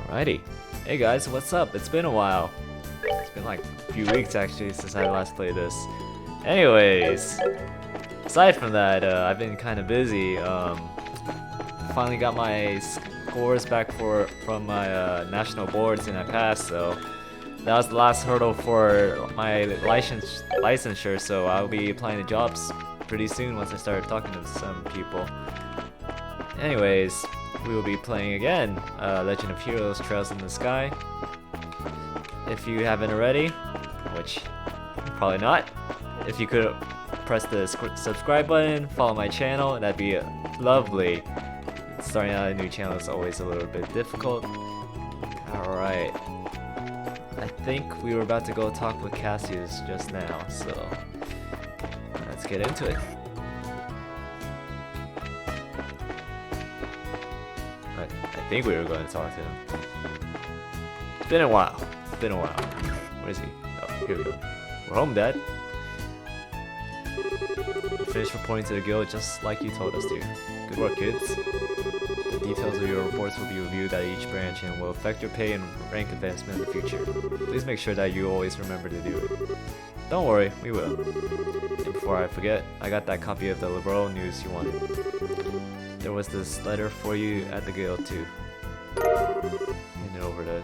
Alrighty. Hey guys, what's up? It's been a while. It's been like a few weeks actually since I last played this. Anyways, aside from that, I've been kind of busy. Finally got my scores back from my national boards and I passed, so that was the last hurdle for my licensure, so I'll be applying to jobs pretty soon once I start talking to some people. Anyways, we will be playing again Legend of Heroes Trails in the Sky. If you haven't already, which probably not, if you could press the subscribe button, follow my channel, that'd be lovely. Starting out a new channel is always a little bit difficult. Alright, I think we were about to go talk with Cassius just now, so let's get into it. I think we were going to talk to him. It's been a while. Where is he? Oh, here we go. We're home, Dad. Finish reporting to the guild just like you told us to. Good work, kids. The details of your reports will be reviewed at each branch and will affect your pay and rank advancement in the future. Please make sure that you always remember to do it. Don't worry, we will. And before I forget, I got that copy of the liberal news you wanted. There was this letter for you at the guild too. Hand it over to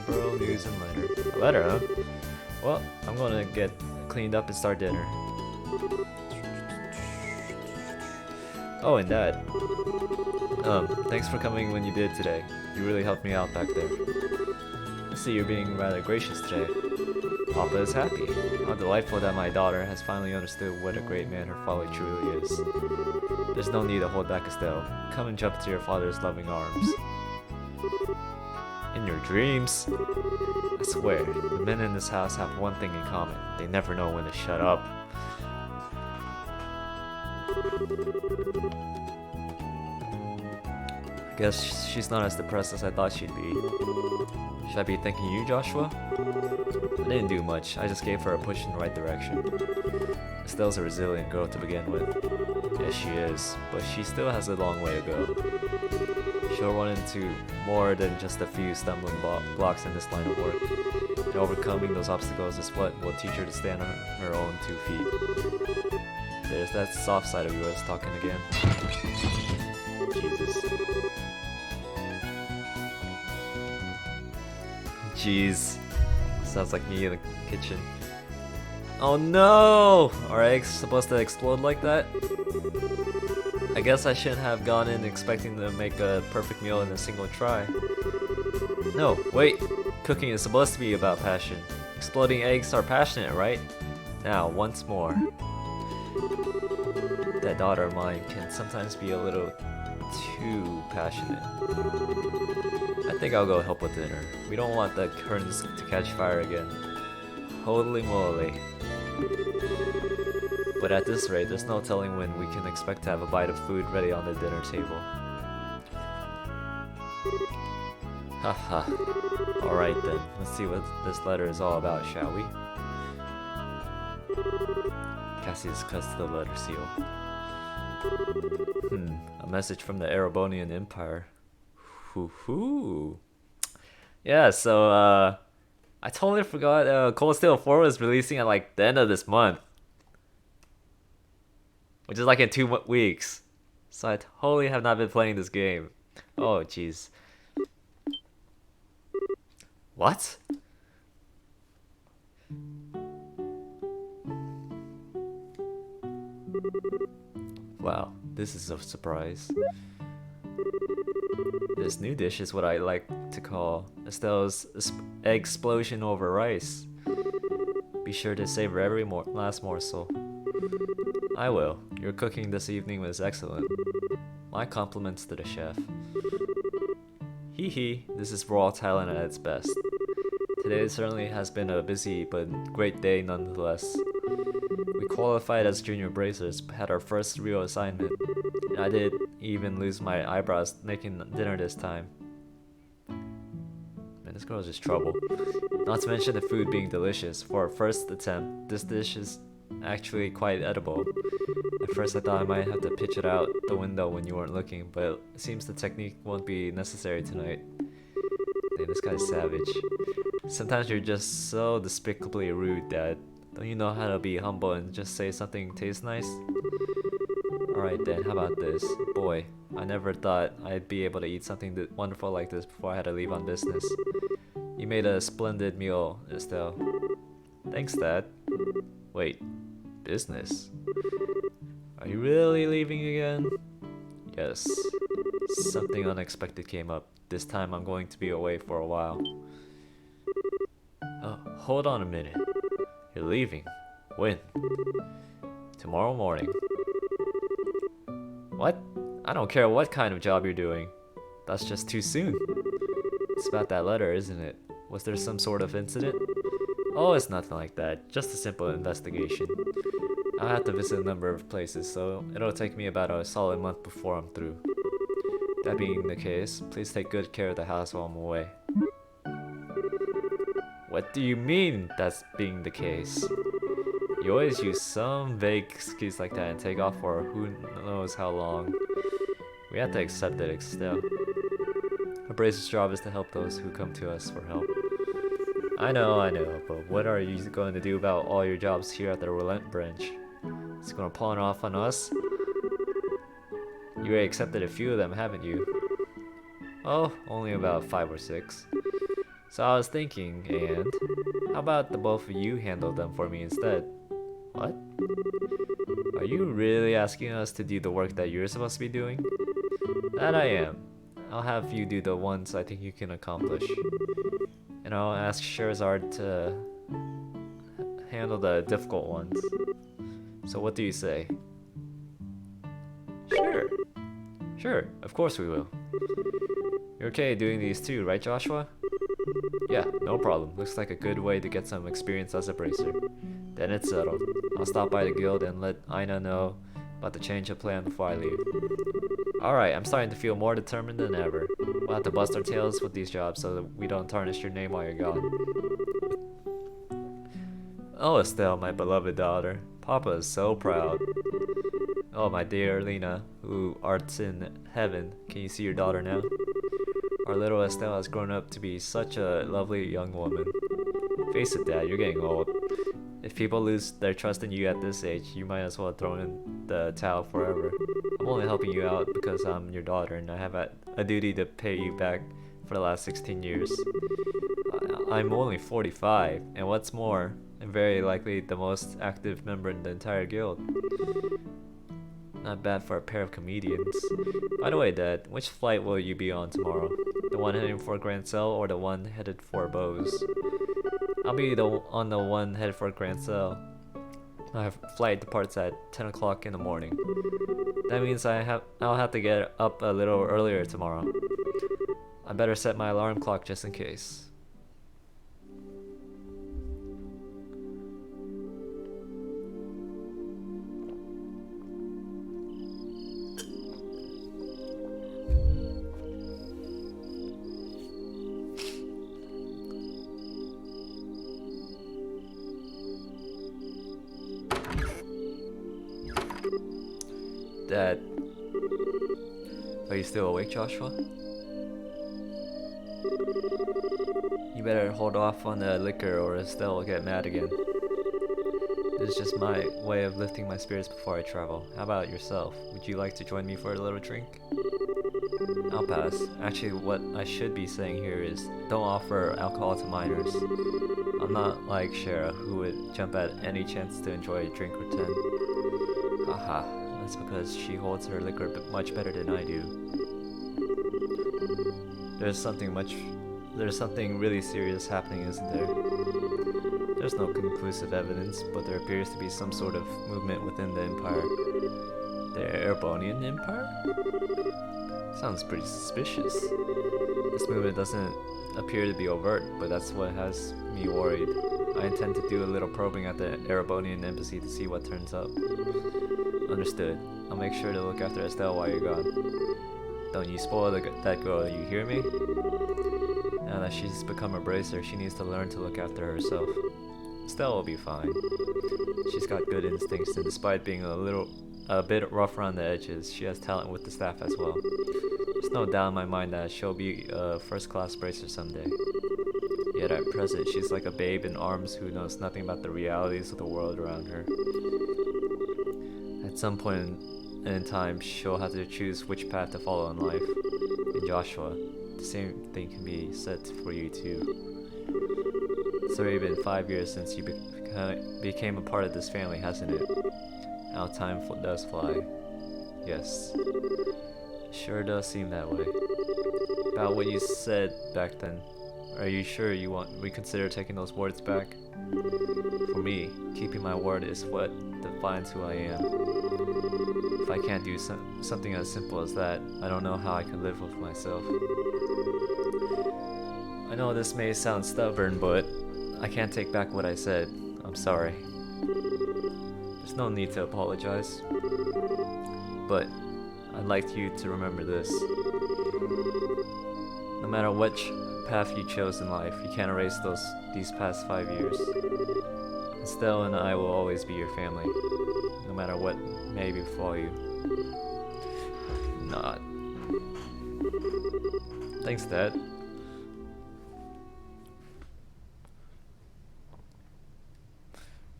liberal news and letter. A letter, huh? Well, I'm gonna get cleaned up and start dinner. Oh, and Dad. Thanks for coming when you did today. You really helped me out back there. I see you're being rather gracious today. Papa is happy. How delightful that my daughter has finally understood what a great man her father truly is. There's no need to hold back, Estelle. Come and jump to your father's loving arms. In your dreams? I swear, the men in this house have one thing in common. They never know when to shut up. I guess she's not as depressed as I thought she'd be. Should I be thanking you, Joshua? I didn't do much, I just gave her a push in the right direction. Estelle's a resilient girl to begin with. Yes, she is, but she still has a long way to go. She'll run into more than just a few stumbling blocks in this line of work. And overcoming those obstacles is what will teach her to stand on her own 2 feet. There's that soft side of yours talking again. Jesus. Jeez. Sounds like me in the kitchen. Oh no! Are eggs supposed to explode like that? I guess I shouldn't have gone in expecting to make a perfect meal in a single try. No, wait. Cooking is supposed to be about passion. Exploding eggs are passionate, right? Now, once more. That daughter of mine can sometimes be a little too passionate. I think I'll go help with dinner. We don't want the curtains to catch fire again. Holy moly. But at this rate, there's no telling when we can expect to have a bite of food ready on the dinner table. Haha. Alright then, let's see what this letter is all about, shall we? Cassius cuts to the letter seal. A message from the Erebonian Empire. Hoo. Yeah, so I totally forgot Cold Steel 4 was releasing at like the end of this month. Which is like in 2 weeks. So I totally have not been playing this game. Oh jeez. What? Wow, this is a surprise. This new dish is what I like to call Estelle's egg explosion over rice. Be sure to savor every last morsel. I will. Your cooking this evening was excellent. My compliments to the chef. Hee hee, this is raw talent at its best. Today certainly has been a busy but great day nonetheless. We qualified as junior bracers, had our first real assignment, and I did even lose my eyebrows making dinner this time. this girl is just trouble. Not to mention the food being delicious. For a first attempt, this dish is actually quite edible. At first I thought I might have to pitch it out the window when you weren't looking, but it seems the technique won't be necessary tonight. Damn, this guy's savage. Sometimes you're just so despicably rude, Dad. Don't you know how to be humble and just say something tastes nice? Alright then, how about this? Boy, I never thought I'd be able to eat something wonderful like this before I had to leave on business. You made a splendid meal, Estelle. Thanks, Dad. Wait, business? Are you really leaving again? Yes. Something unexpected came up. This time I'm going to be away for a while. Hold on a minute. You're leaving. When? Tomorrow morning. What? I don't care what kind of job you're doing. That's just too soon. It's about that letter, isn't it? Was there some sort of incident? Oh, it's nothing like that. Just a simple investigation. I'll have to visit a number of places, so it'll take me about a solid month before I'm through. That being the case, please take good care of the house while I'm away. What do you mean that's being the case? You always use some vague excuse like that and take off for who knows how long. We have to accept it, Estelle. Our brace's job is to help those who come to us for help. I know, but what are you going to do about all your jobs here at the Relent branch? It's going to pawn off on us? You already accepted a few of them, haven't you? Oh, only about 5 or 6. So I was thinking, and how about the both of you handle them for me instead? What? Are you really asking us to do the work that you're supposed to be doing? That I am. I'll have you do the ones I think you can accomplish. And I'll ask Sherazard to handle the difficult ones. So what do you say? Sure. Sure, of course we will. You're okay doing these too, right, Joshua? Yeah, no problem. Looks like a good way to get some experience as a bracer. Then it's settled. I'll stop by the guild and let Ina know about the change of plan before I leave. Alright, I'm starting to feel more determined than ever. We'll have to bust our tails with these jobs so that we don't tarnish your name while you're gone. Oh, Estelle, my beloved daughter. Papa is so proud. Oh, my dear Lena, who art in heaven, can you see your daughter now? Our little Estelle has grown up to be such a lovely young woman. Face it, Dad, you're getting old. If people lose their trust in you at this age, you might as well throw in the towel forever. I'm only helping you out because I'm your daughter and I have a duty to pay you back for the last 16 years. I'm only 45, and what's more, I'm very likely the most active member in the entire guild. Not bad for a pair of comedians. By the way, Dad, which flight will you be on tomorrow? The one heading for Grand Cell or the one headed for Bose? I'll be on the one headed for Grand Cell. My flight departs at 10 o'clock in the morning. That means I'll have to get up a little earlier tomorrow. I better set my alarm clock just in case. Dad, are you still awake, Joshua? You better hold off on the liquor or Estelle will get mad again. This is just my way of lifting my spirits before I travel. How about yourself? Would you like to join me for a little drink? I'll pass. Actually, what I should be saying here is don't offer alcohol to minors. I'm not like Shara, who would jump at any chance to enjoy a drink or 10. Haha. That's because she holds her liquor much better than I do. There's something really serious happening, isn't there? There's no conclusive evidence, but there appears to be some sort of movement within the Empire. The Erebonian Empire? Sounds pretty suspicious. This movement doesn't appear to be overt, but that's what has me worried. I intend to do a little probing at the Erebonian embassy to see what turns up. Understood. I'll make sure to look after Estelle while you're gone. Don't you spoil that girl, you hear me? Now that she's become a bracer, she needs to learn to look after herself. Stella will be fine. She's got good instincts, and despite being a bit rough around the edges, she has talent with the staff as well. There's no doubt in my mind that she'll be a first-class bracer someday. Yet at present, she's like a babe in arms who knows nothing about the realities of the world around her. At some point in time, she'll have to choose which path to follow in life. And Joshua, the same thing can be said for you too. It's already been 5 years since you became a part of this family, hasn't it? How time does fly. Yes. Sure does seem that way. About what you said back then. Are you sure you want reconsider taking those words back? For me, keeping my word is what defines who I am. If I can't do something as simple as that, I don't know how I can live with myself. I know this may sound stubborn, but I can't take back what I said. I'm sorry. There's no need to apologize. But I'd like you to remember this. No matter which path you chose in life, you can't erase these past 5 years. Estelle and I will always be your family, no matter what may befall you. Not. Thanks, Dad.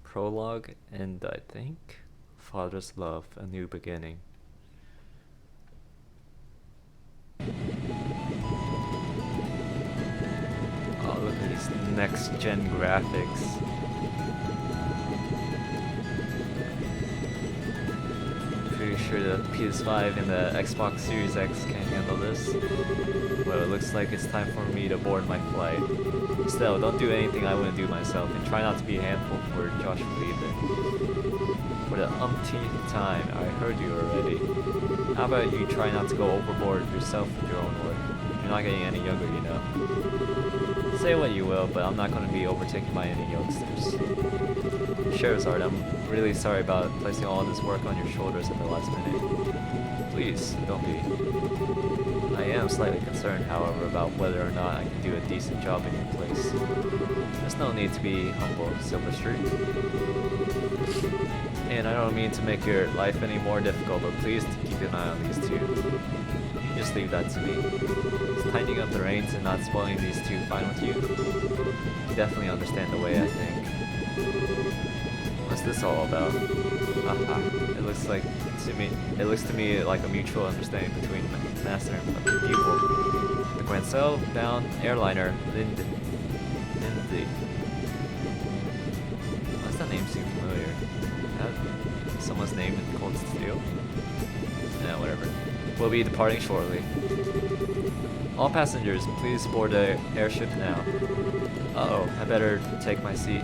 Prologue, and I think Father's Love, A New Beginning. Oh, look at these next-gen graphics. Pretty sure the PS5 and the Xbox Series X can't handle this. Well, it looks like it's time for me to board my flight. Still, don't do anything I wouldn't do myself, and try not to be a handful for Joshua either. For the umpteenth time, I heard you already. How about you try not to go overboard yourself with your own work? You're not getting any younger, you know. Say what you will, but I'm not going to be overtaken by any youngsters. Charizard, I'm really sorry about placing all this work on your shoulders at the last minute. Please, don't be. I am slightly concerned, however, about whether or not I can do a decent job in your place. There's no need to be humble, Silver Street. And I don't mean to make your life any more difficult, but please keep an eye on these two. You just leave that to me. Is tightening up the reins and not spoiling these two fine with you? You definitely understand the way I think. What's this all about? It looks to me like a mutual understanding between master and pupil. The Grancel bound airliner Lindy. Why does that name seem familiar? Someone's name in Cold Steel? Yeah, whatever. We'll be departing shortly. All passengers, please board the airship now. Uh-oh, I better take my seat.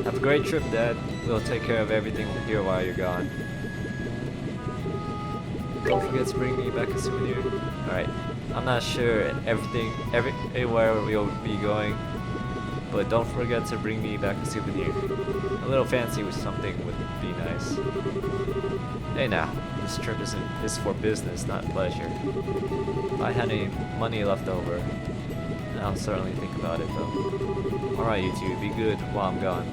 Have a great trip, Dad. We'll take care of everything here while you're gone. Don't forget to bring me back a souvenir. Alright, I'm not sure everywhere we'll be going, but don't forget to bring me back a souvenir. A little fancy with something would be nice. Hey now, this trip is for business, not pleasure. If I had any money left over, I'll certainly think about it though. Alright you two, be good while I'm gone.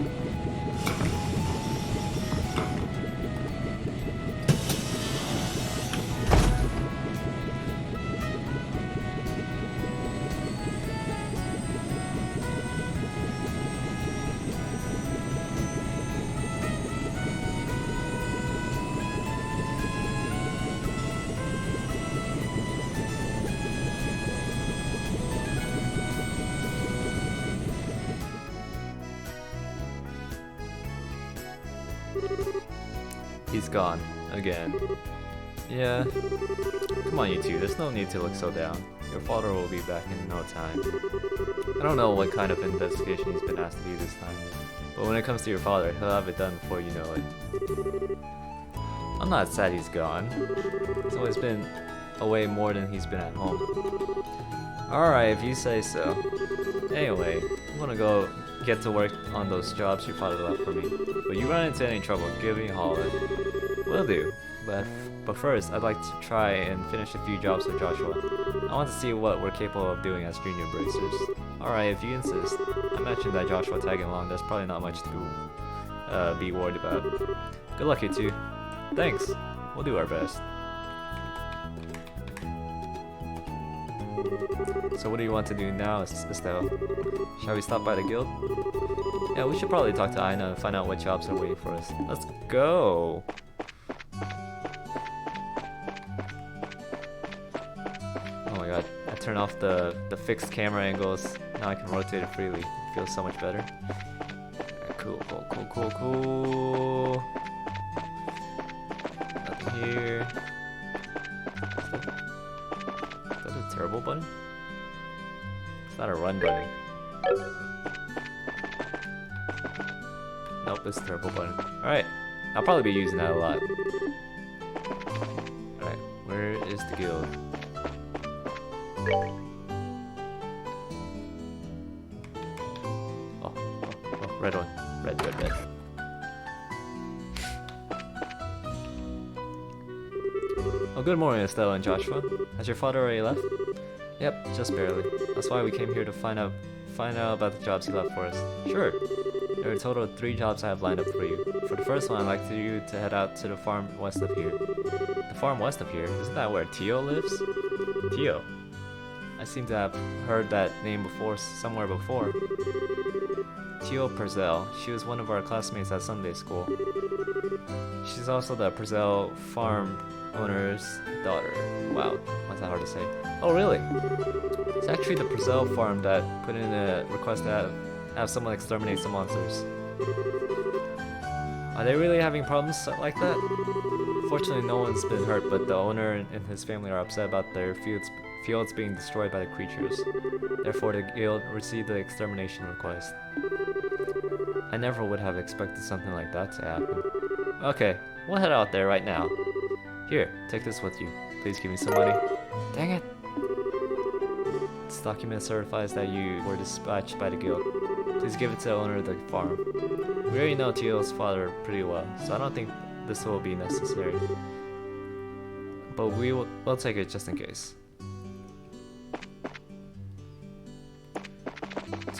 He's gone. Again. Yeah. Come on, you two. There's no need to look so down. Your father will be back in no time. I don't know what kind of investigation he's been asked to do this time, but when it comes to your father, he'll have it done before you know it. I'm not sad he's gone. He's always been away more than he's been at home. Alright, if you say so. Anyway, I'm gonna go get to work on those jobs your father left for me. But you run into any trouble, give me a holler. Will do. But first, I'd like to try and finish a few jobs with Joshua. I want to see what we're capable of doing as junior bracers. Alright, if you insist. I mentioned that Joshua tagging along, there's probably not much to be worried about. Good luck, you two. Thanks. We'll do our best. So what do you want to do now, Estelle? Shall we stop by the guild? Yeah, we should probably talk to Aina and find out what jobs are waiting for us. Let's go! Oh my god, I turned off the fixed camera angles. Now I can rotate it freely. It feels so much better. Alright, cool. Nothing here. Is that a turbo button? It's not a run button. Nope, it's a turbo button. Alright, I'll probably be using that a lot. Alright, where is the guild? Oh, red one. Red. Oh, good morning, Estella and Joshua. Has your father already left? Yep, just barely. That's why we came here to find out about the jobs he left for us. Sure. There are a total of 3 jobs I have lined up for you. For the first one, I'd like you to head out to the farm west of here. The farm west of here? Isn't that where Tio lives? Tio? I seem to have heard that name before, somewhere before. Tio Purcell. She was one of our classmates at Sunday school. She's also the Purcell farm owner's daughter. Wow, what's that hard to say? Oh, really? It's actually the Purcell farm that put in a request to have someone exterminate some monsters. Are they really having problems like that? Fortunately, no one's been hurt, but the owner and his family are upset about their fields being destroyed by the creatures. Therefore, the guild received the extermination request. I never would have expected something like that to happen. Okay, we'll head out there right now. Here, take this with you. Please give me some money. Dang it! This document certifies that you were dispatched by the guild. Please give it to the owner of the farm. We already know Tio's father pretty well, so I don't think this will be necessary. But we'll take it just in case.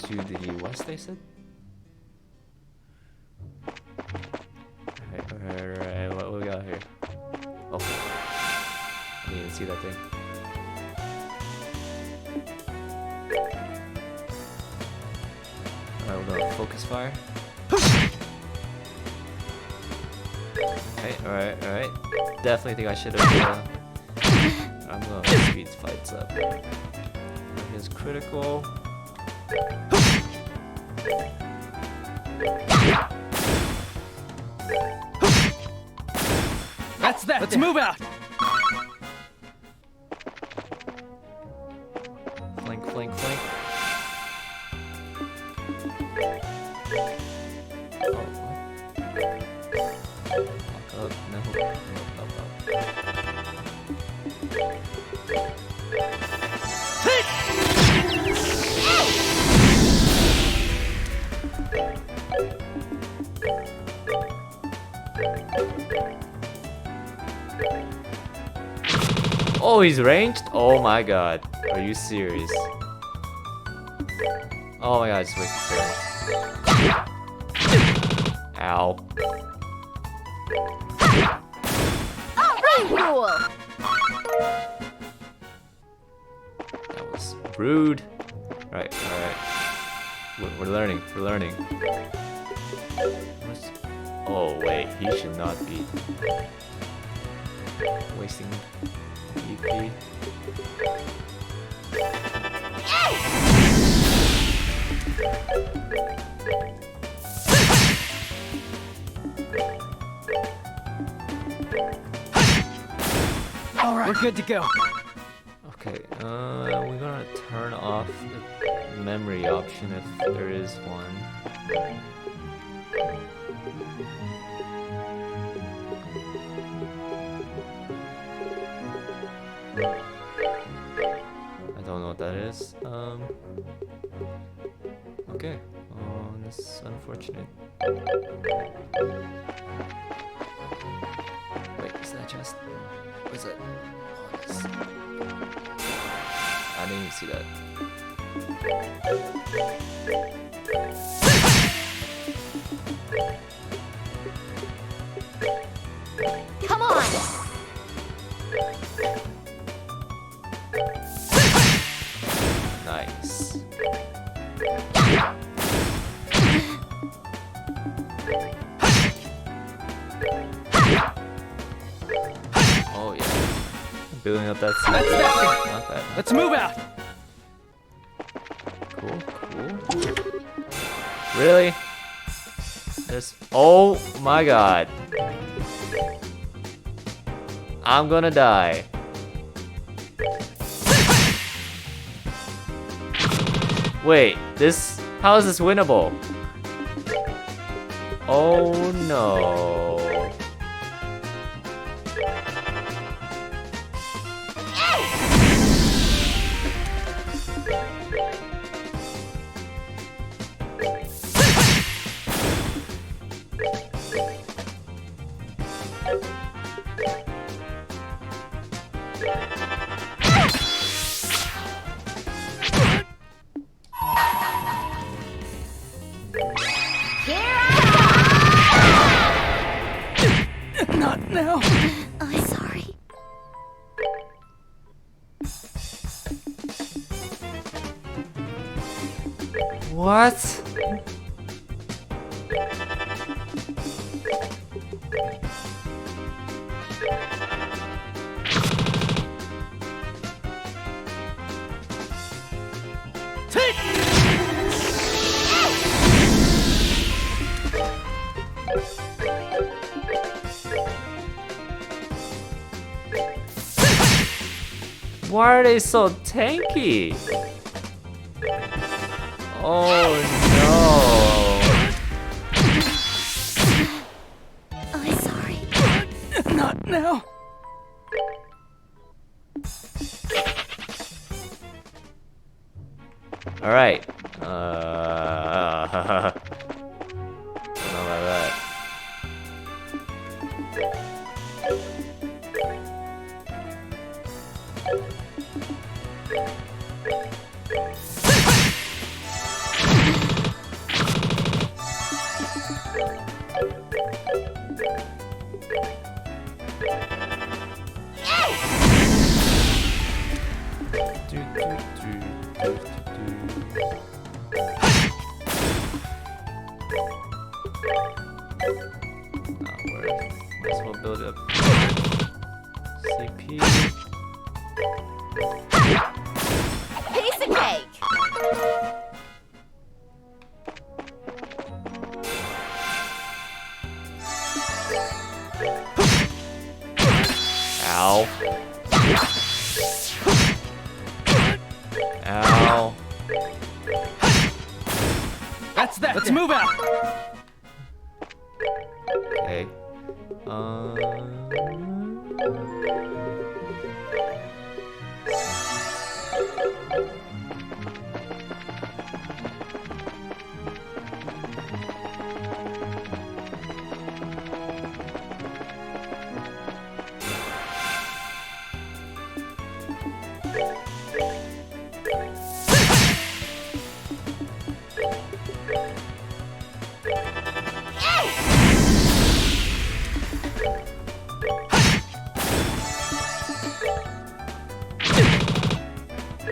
To the west, they said? Alright, what we got here? Oh, I didn't even see that thing. Alright, we're gonna focus fire. Alright. Definitely think I should have. I'm gonna speed fights up. Here's critical. That's that. Let's move out. Flank. Oh, what? No. Oh, he's ranged? Oh my god. Are you serious? Oh my god, just wait for it. Ow. Alright, cool! That was rude. Alright. We're learning. Oh wait, he should not be wasting EP. All right, we're good to go. Okay, we're gonna turn off the memory option if there is one. I don't know what that is. Okay. Oh, this is unfortunate. Wait, is Where's that chest? Where's it? Oh, it is. I didn't even see that. Come on! Nice. Oh yeah. Building up that seat. That's that. Not bad. Let's move out. Cool, cool. Really? This. Oh my god. I'm gonna die. Wait, this. How is this winnable? Oh no. Not now. I'm sorry. What? Take. Why are they so tanky? Oh I'm sorry. Not now. no! Alright. Don't know about that. Might as well build up CP. Piece of cake! Ow. Ow. That's that. Let's move out. Okay.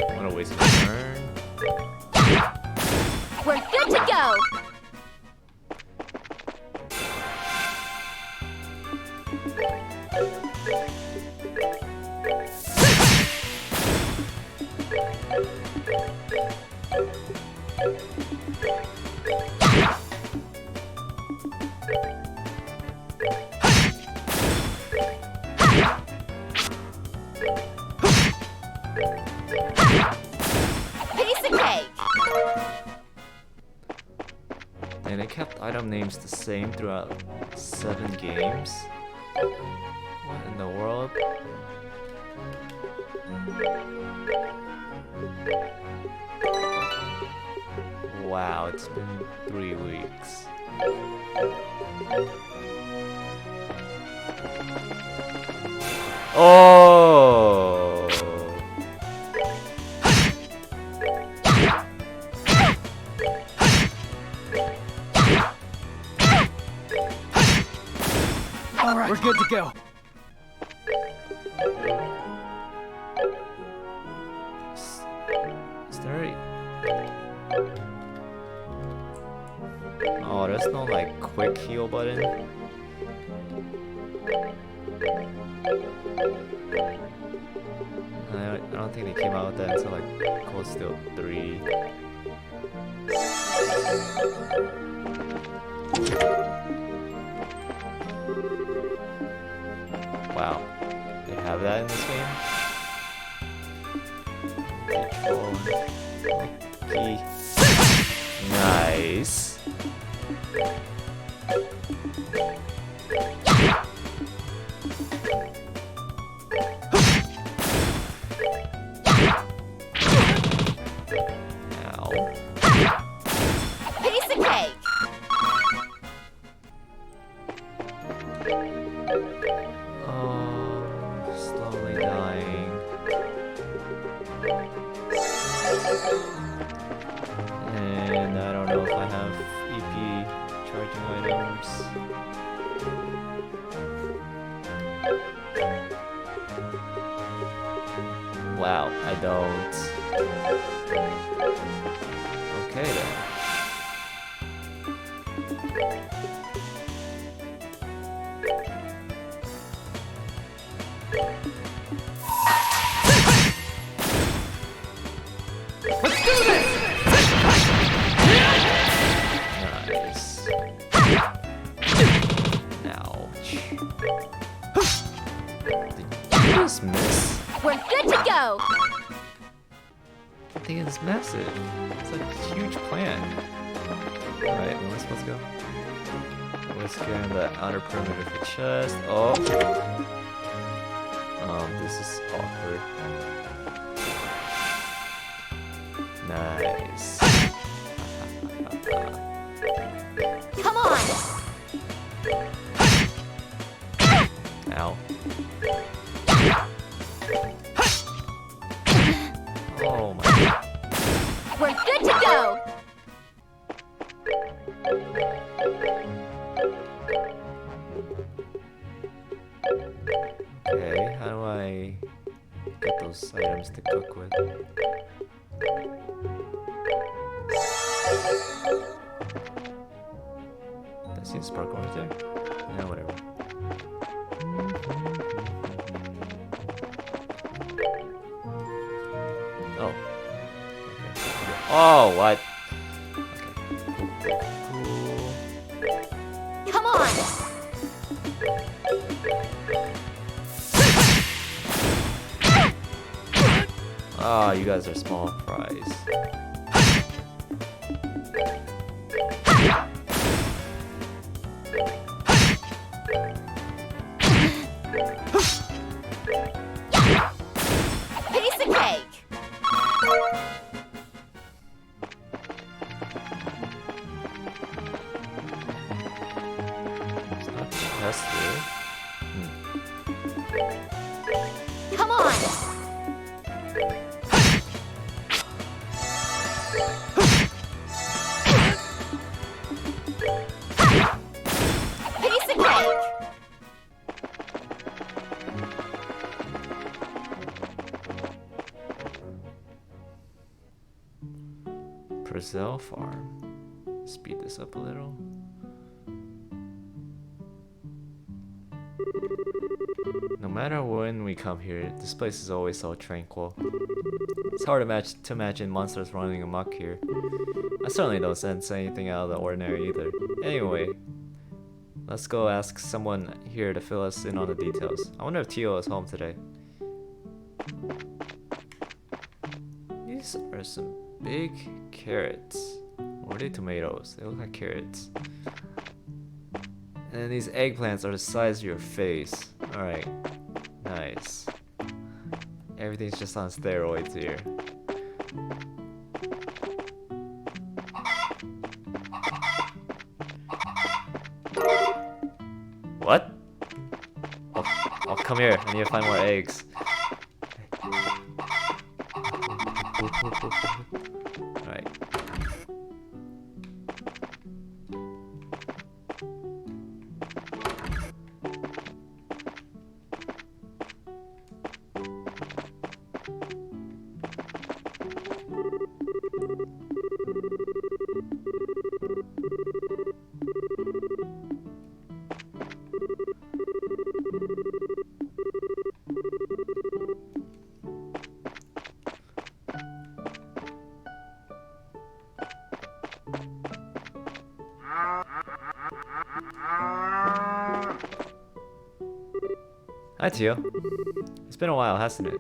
I'm gonna waste my turn. We're good to go! Piece of cake! And they kept item names the same throughout 7 games? What in the world? Wow, it's been 3 weeks. Oh. All right, we're good to go. Is there Oh, there's no like quick heal button. I don't think they came out with that until like Cold Steel 3. Wow, they have that in this game? Control. Key. Nice. Ow. Piece of cake. Oh, slowly dying. And I don't know if I have EP charging items. Wow, I don't. Okay then. Let's do this! Nice. Ouch. Did you just miss? We're good to go. I think it's massive. It's like a huge plan. Alright, well, let's go. We're scanning the outer perimeter of the chest. Oh. This is awkward. Nice. Come on. Ow. Oh my god. We're good to go. Okay, how do I get those items to cook with? Did I see the sparkle right there? Yeah, whatever. Oh. Okay. Oh, what? Okay. Cool. Come on. Ah, you guys are small fries. Piece of cake. It's not tested. Come on. Piece of cake. Brazil farm. Speed this up a little. No matter when we come here, this place is always so tranquil. It's hard to imagine monsters running amok here. I certainly don't sense anything out of the ordinary either. Anyway, let's go ask someone here to fill us in on the details. I wonder if Tio is home today. These are some big carrots. Or are they tomatoes? They look like carrots. And these eggplants are the size of your face. Alright. Nice. Everything's just on steroids here. What? I'll come here. I need to find more eggs. Alright. Hi, Tio. It's been a while, hasn't it?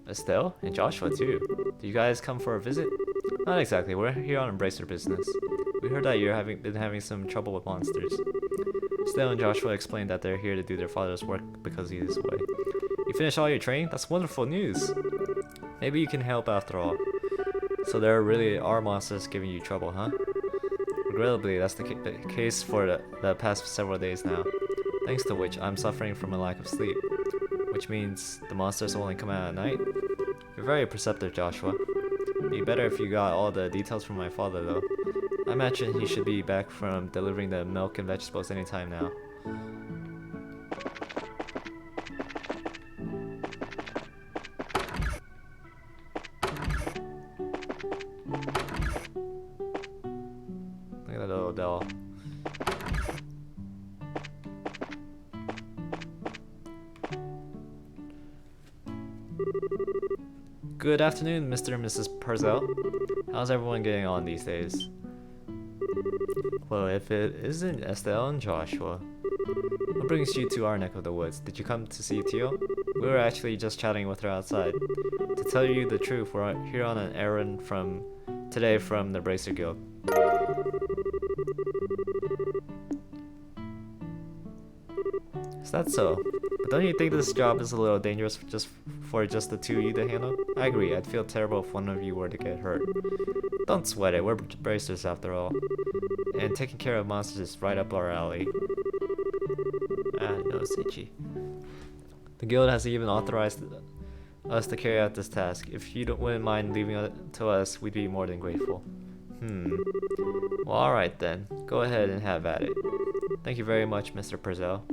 Estelle and Joshua too. Did you guys come for a visit? Not exactly. We're here on Embracer business. We heard that you're been having some trouble with monsters. Estelle and Joshua explained that they're here to do their father's work because he is away. You finished all your training? That's wonderful news. Maybe you can help after all. So there really are monsters giving you trouble, huh? Regrettably, that's the case for the past several days now. Thanks to which I'm suffering from a lack of sleep, which means the monsters only come out at night. You're very perceptive, Joshua. It'd be better if you got all the details from my father, though. I imagine he should be back from delivering the milk and vegetables anytime now. Look at that little doll. Good afternoon, Mr. and Mrs. Purcell. How's everyone getting on these days? Well, if it isn't Estelle and Joshua, what brings you to our neck of the woods? Did you come to see Tio? We were actually just chatting with her outside. To tell you the truth, we're here on an errand today from the Bracer Guild. Is that so? But don't you think this job is a little dangerous for just the two of you to handle? I agree, I'd feel terrible if one of you were to get hurt. Don't sweat it, we're bracers after all. And taking care of monsters is right up our alley. No, Seichi. The guild has even authorized us to carry out this task. If you wouldn't mind leaving it to us, we'd be more than grateful. Well, alright then. Go ahead and have at it. Thank you very much, Mr. Purcell.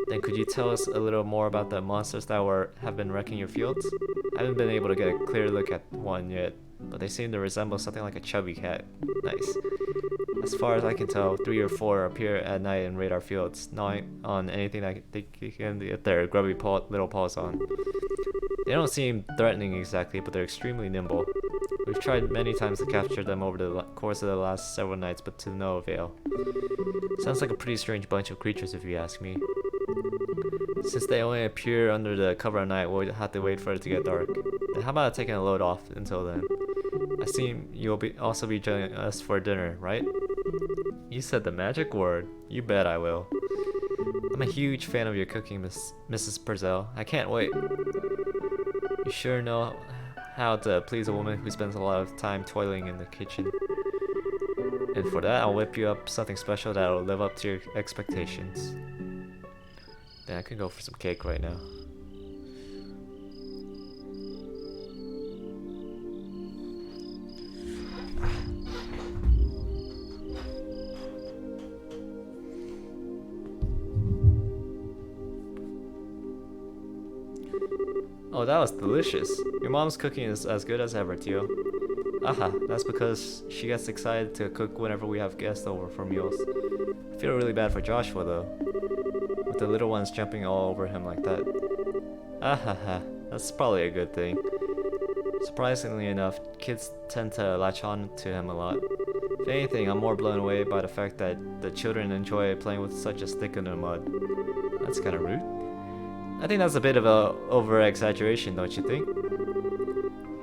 Then could you tell us a little more about the monsters that have been wrecking your fields? I haven't been able to get a clear look at one yet, but they seem to resemble something like a chubby cat. Nice. As far as I can tell, 3 or 4 appear at night and raid our fields, gnawing on anything that they can get their grubby little paws on. They don't seem threatening exactly, but they're extremely nimble. We've tried many times to capture them over the course of the last several nights, but to no avail. Sounds like a pretty strange bunch of creatures if you ask me. Since they only appear under the cover of night, we'll have to wait for it to get dark. Then how about taking a load off until then? I assume you'll also be joining us for dinner, right? You said the magic word. You bet I will. I'm a huge fan of your cooking, Mrs. Purcell. I can't wait. You sure know how to please a woman who spends a lot of time toiling in the kitchen. And for that, I'll whip you up something special that'll live up to your expectations. Then I can go for some cake right now. Oh, that was delicious. Your mom's cooking is as good as ever, Tio. Aha, that's because she gets excited to cook whenever we have guests over for meals. I feel really bad for Joshua though, with the little ones jumping all over him like that. Ahaha, that's probably a good thing. Surprisingly enough, kids tend to latch on to him a lot. If anything, I'm more blown away by the fact that the children enjoy playing with such a stick in the mud. That's kinda rude. I think that's a bit of a over-exaggeration, don't you think?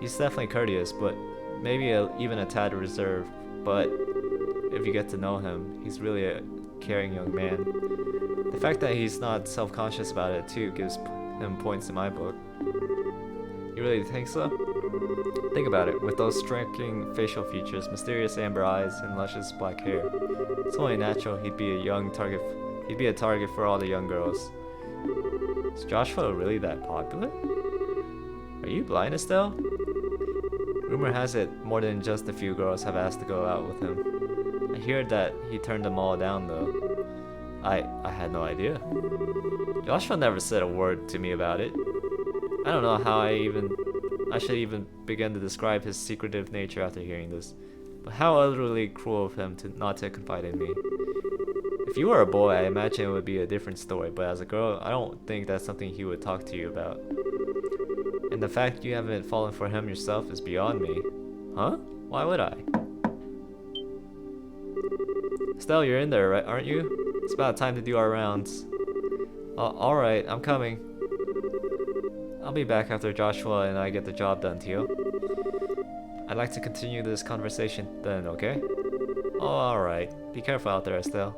He's definitely courteous, but maybe even a tad reserved, but if you get to know him, he's really a caring young man. The fact that he's not self-conscious about it too gives him points in my book. You really think so? Think about it, with those striking facial features, mysterious amber eyes, and luscious black hair, it's only natural he'd be a target for all the young girls. Is Joshua really that popular? Are you blind, Estelle? Rumor has it more than just a few girls have asked to go out with him. I hear that he turned them all down though. I had no idea. Joshua never said a word to me about it. I don't know how I should even begin to describe his secretive nature after hearing this. But how utterly cruel of him to not to confide in me. If you were a boy, I imagine it would be a different story, but as a girl, I don't think that's something he would talk to you about. And the fact you haven't fallen for him yourself is beyond me. Huh? Why would I? Estelle, you're in there, right? Aren't you? It's about time to do our rounds. Alright, I'm coming. I'll be back after Joshua and I get the job done, Tio. I'd like to continue this conversation then, okay? Oh, alright. Be careful out there, Estelle.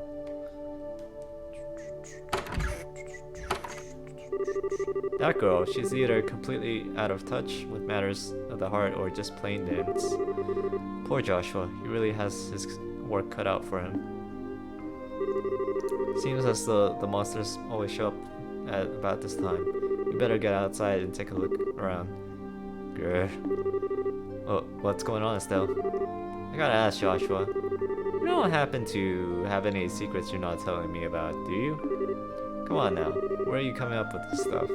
That girl, she's either completely out of touch with matters of the heart or just plain dense. Poor Joshua, he really has his work cut out for him. Seems as though the monsters always show up at about this time. You better get outside and take a look around. Good. Oh, what's going on, Estelle? I gotta ask, Joshua. You don't happen to have any secrets you're not telling me about, do you? Come on now, where are you coming up with this stuff?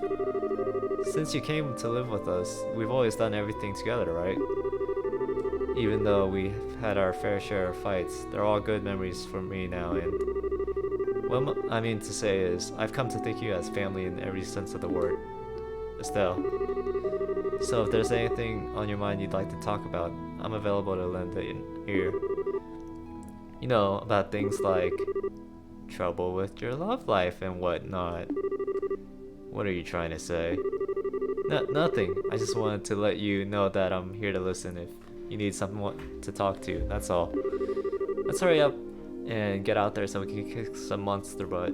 Since you came to live with us, we've always done everything together, right? Even though we've had our fair share of fights, they're all good memories for me now, and what I mean to say is, I've come to think you as family in every sense of the word. Estelle. So if there's anything on your mind you'd like to talk about, I'm available to lend an ear. You know, about things like trouble with your love life and whatnot. What are you trying to say? Nothing. I just wanted to let you know that I'm here to listen if you need someone to talk to. That's all. Let's hurry up and get out there so we can kick some monster butt.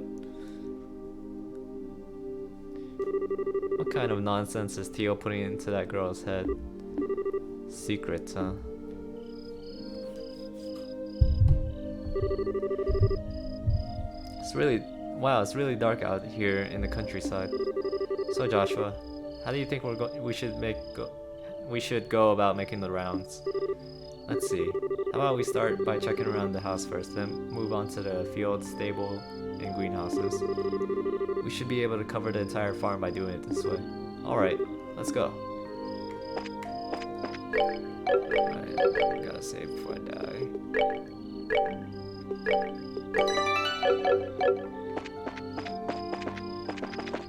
What kind of nonsense is Tio putting into that girl's head? Secrets, huh? It's really dark out here in the countryside. So Joshua, how do you think we should go about making the rounds? Let's see. How about we start by checking around the house first, then move on to the field, stable, and greenhouses. We should be able to cover the entire farm by doing it this way. Alright, let's go. Alright, gotta save before I die.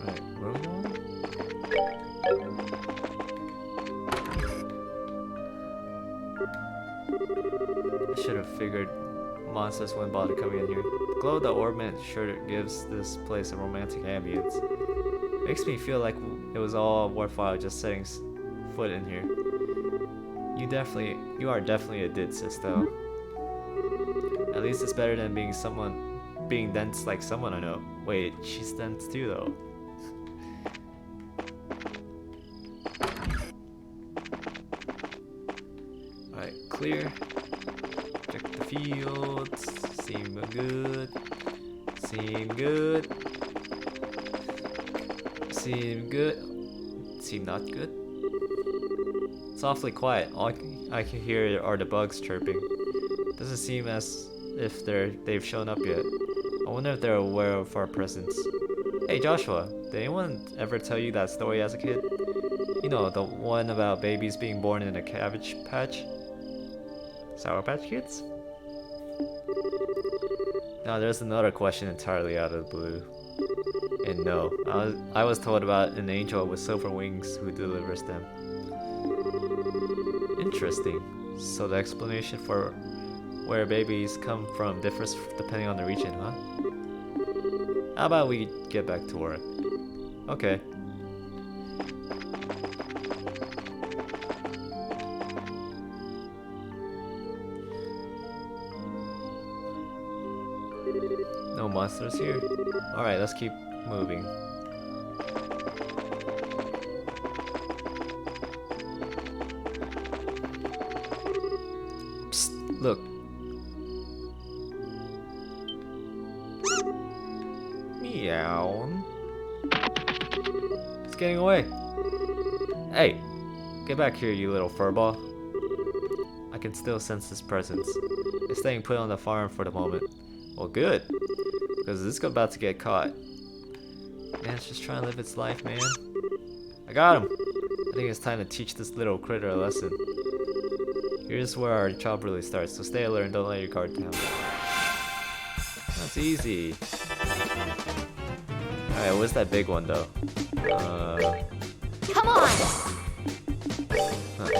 Right, where are we going? I should have figured monsters wouldn't bother coming in here. The glow of the ornament sure gives this place a romantic ambience. Makes me feel like it was all worthwhile just setting foot in here. You are definitely a ditsis though. At least it's better than being dense like someone I know. Wait, she's dense too though. Alright, clear. Check the fields. Seem good. Seem good. Seem good. Seem not good. It's awfully quiet. All I can hear are the bugs chirping. Doesn't seem as if they've shown up yet. I wonder if they're aware of our presence. Hey Joshua, did anyone ever tell you that story as a kid? You know, the one about babies being born in a cabbage patch? Sour Patch Kids? Now there's another question entirely out of the blue. And no, I was told about an angel with silver wings who delivers them. Interesting. So the explanation for where babies come from differs depending on the region, huh? How about we get back to work? Okay. No monsters here? Alright, let's keep moving. Psst, look. Meow. getting away. Hey, get back here, you little furball. I can still sense his presence. He's staying put on the farm for the moment. Well, good, because it's about to get caught. Man, it's just trying to live its life, man. I got him. I think it's time to teach this little critter a lesson. Here's where our job really starts, so stay alert and don't let your guard down. That's easy. Alright, what's that big one though? Come on! Huh.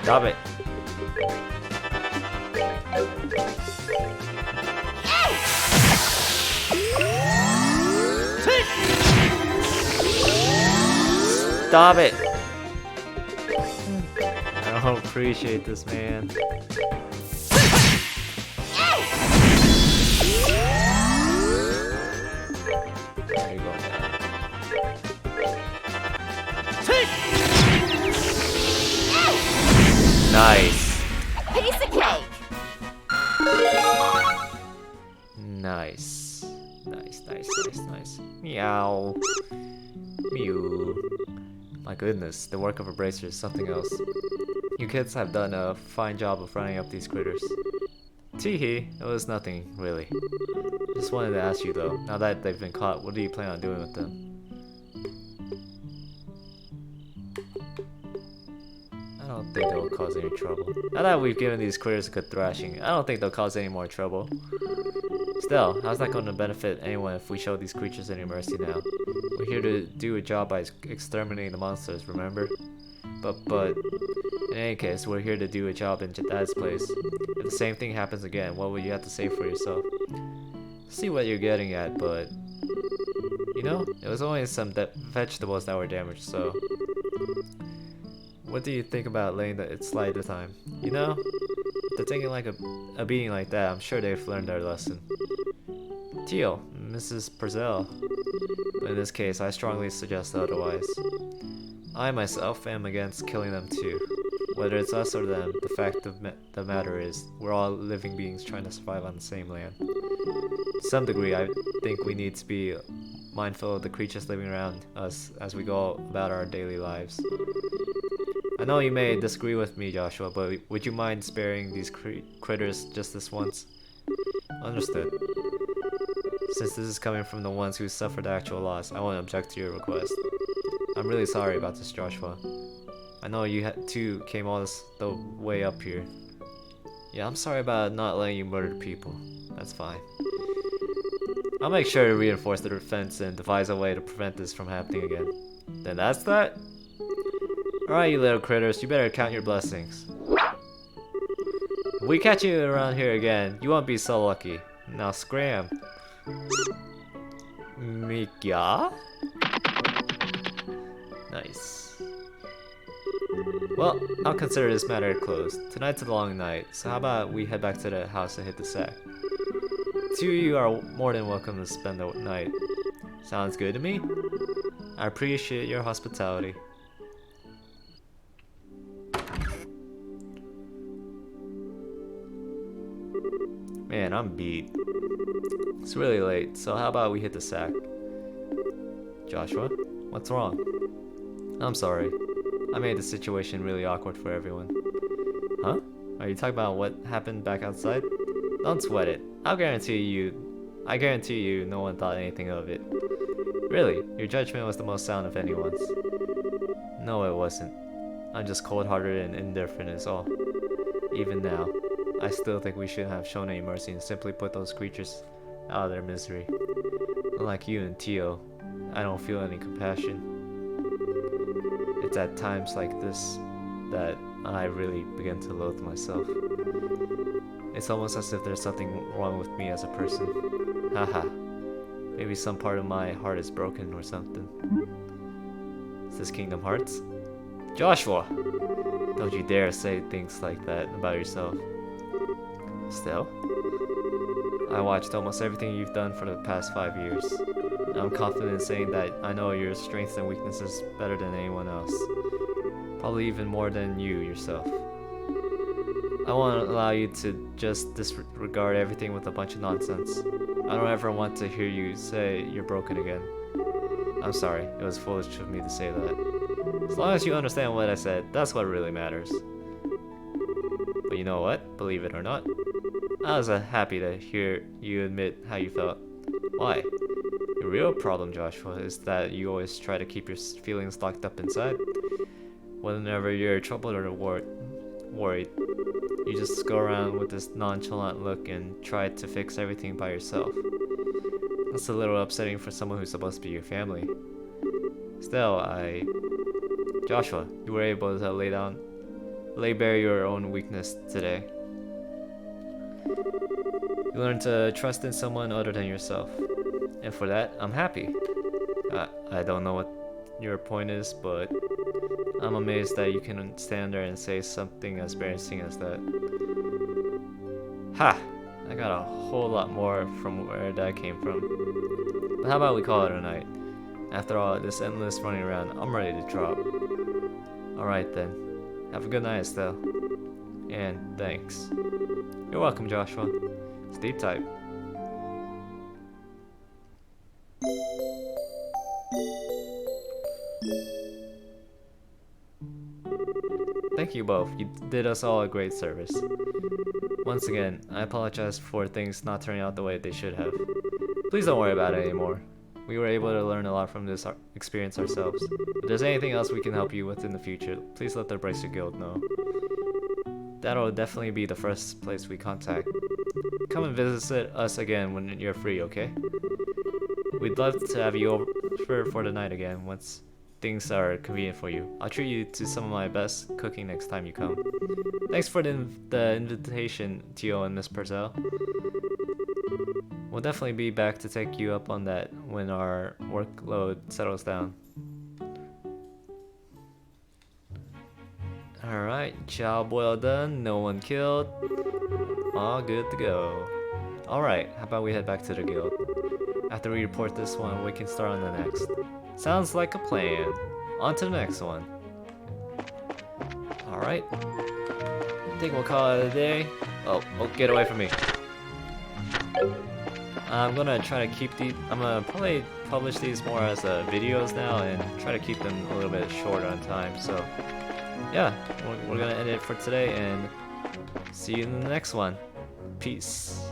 Stop it. Stop it. I don't appreciate this, man. There you go, man. Nice. Piece of cake! Nice. Nice. Meow. Mew. My goodness, the work of a bracer is something else. You kids have done a fine job of running up these critters. Teehee, it was nothing, really. Just wanted to ask you though, now that they've been caught, what do you plan on doing with them? I don't think they'll cause any trouble. Now that we've given these critters a good thrashing, I don't think they'll cause any more trouble. Still, how's that going to benefit anyone if we show these creatures any mercy now? We're here to do a job by exterminating the monsters, remember? But, in any case, we're here to do a job in Dad's place. If the same thing happens again, what will you have to say for yourself? See what you're getting at, but... You know, it was only some vegetables that were damaged, so... What do you think about letting it slide this time? You know, if they're taking like a beating like that, I'm sure they've learned their lesson. Teal, Mrs. Purcell. But in this case, I strongly suggest otherwise. I myself am against killing them too. Whether it's us or them, the fact of the matter is, we're all living beings trying to survive on the same land. To some degree, I think we need to be mindful of the creatures living around us as we go about our daily lives. I know you may disagree with me, Joshua, but would you mind sparing these critters just this once? Understood. Since this is coming from the ones who suffered actual loss, I won't object to your request. I'm really sorry about this, Joshua. I know you too came all the way up here. Yeah, I'm sorry about not letting you murder people. That's fine. I'll make sure to reinforce the defense and devise a way to prevent this from happening again. Then that's that? Alright, you little critters, you better count your blessings. If we catch you around here again, you won't be so lucky. Now scram. Mikya? Nice. Well, I'll consider this matter closed. Tonight's a long night, so how about we head back to the house and hit the sack? Two of you are more than welcome to spend the night. Sounds good to me. I appreciate your hospitality. Man, I'm beat. It's really late, so how about we hit the sack? Joshua, what's wrong? I'm sorry. I made the situation really awkward for everyone. Huh? Are you talking about what happened back outside? Don't sweat it. I guarantee you no one thought anything of it. Really, your judgment was the most sound of anyone's. No, it wasn't. I'm just cold-hearted and indifferent is all. Even now, I still think we shouldn't have shown any mercy and simply put those creatures out of their misery. Unlike you and Tio, I don't feel any compassion. It's at times like this that I really begin to loathe myself. It's almost as if there's something wrong with me as a person. Haha. Maybe some part of my heart is broken or something. Is this Kingdom Hearts? Joshua! Don't you dare say things like that about yourself. Still, I watched almost everything you've done for the past 5 years. I'm confident in saying that I know your strengths and weaknesses better than anyone else. Probably even more than you yourself. I won't allow you to just disregard everything with a bunch of nonsense. I don't ever want to hear you say you're broken again. I'm sorry, it was foolish of me to say that. As long as you understand what I said, that's what really matters. But you know what? Believe it or not, I was happy to hear you admit how you felt. Why? The real problem, Joshua, is that you always try to keep your feelings locked up inside. Whenever you're troubled or worried, you just go around with this nonchalant look and try to fix everything by yourself. That's a little upsetting for someone who's supposed to be your family. Still, Joshua, you were able to lay bare your own weakness today. You learned to trust in someone other than yourself. And for that, I'm happy. I don't know what your point is, but I'm amazed that you can stand there and say something as embarrassing as that. Ha! I got a whole lot more from where that came from. But how about we call it a night? After all this endless running around, I'm ready to drop. Alright then. Have a good night, Estelle. And thanks. You're welcome, Joshua. Sleep tight. Thank you both. You did us all a great service. Once again, I apologize for things not turning out the way they should have. Please don't worry about it anymore. We were able to learn a lot from this experience ourselves. If there's anything else we can help you with in the future, please let the Bracer Guild know. That'll definitely be the first place we contact. Come and visit us again when you're free, okay? We'd love to have you over for the night again once things are convenient for you. I'll treat you to some of my best cooking next time you come. Thanks for the invitation, Tio and Miss Purcell. We'll definitely be back to take you up on that when our workload settles down. Alright, job well done, no one killed. All good to go. Alright, how about we head back to the guild? After we report this one, we can start on the next. Sounds like a plan. On to the next one. Alright. I think we'll call it a day. Oh, get away from me. I'm gonna try to keep these. I'm gonna probably publish these more as videos now and try to keep them a little bit shorter on time. So, yeah, we're gonna end it for today and see you in the next one. Peace.